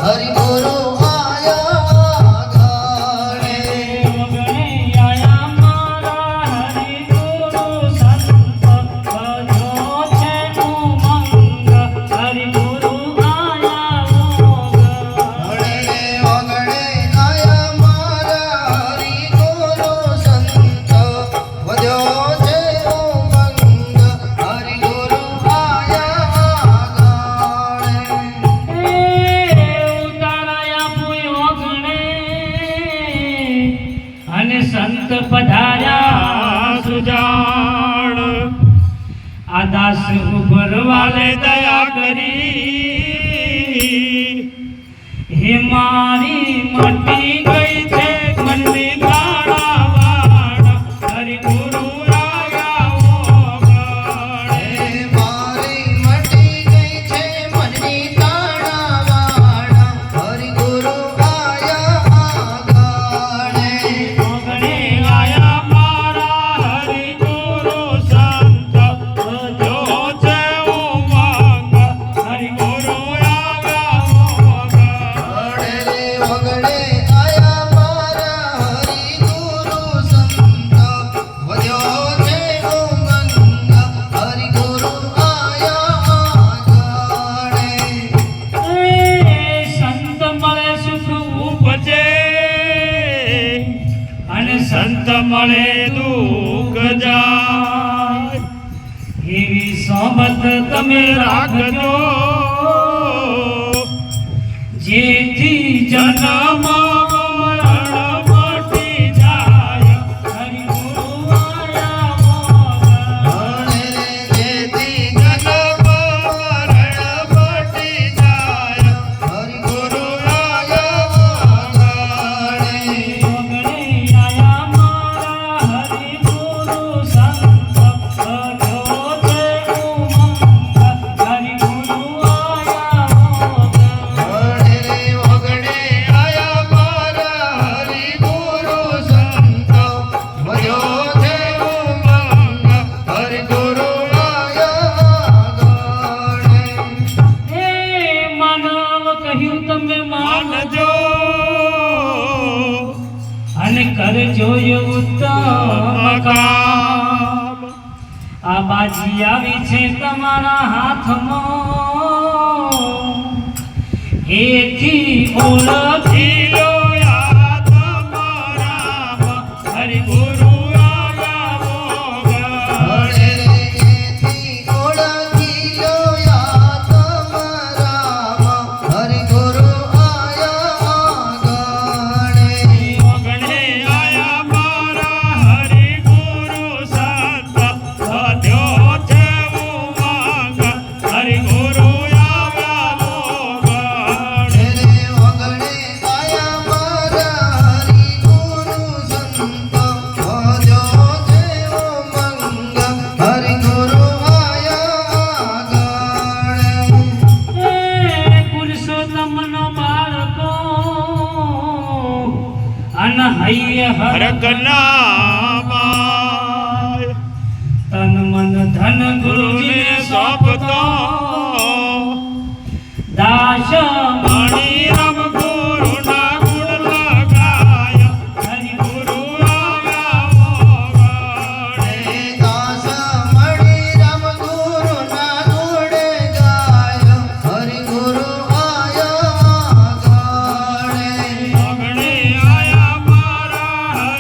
હરિ ગુરુ સંત પધાર્યા સુજાણ આ દાસ ઉભરવાલે દયા કરી હે મારી મટી ગઈ છે મનની ગાળા હરિ ગુરુ આયા હે મારી મટી ગઈ છે મનની ગાળા હરિ ગુરુ સંત મળે દુઃખ જાય એવી સોબત તમે રાખજો જેથી જન્મ મરણ મટી જાય હરિ ગુરુ આયા જેથી જન્મ મરણ મટી જાય હરિ ગુરુ કરજો ઉત્તમ કામ આ બાજી આવી છે તમારા હાથમાં એથી ઓળખી લો હરિ ગુરુ તન મન ધન ગુરુજીને સોંપતો દાસ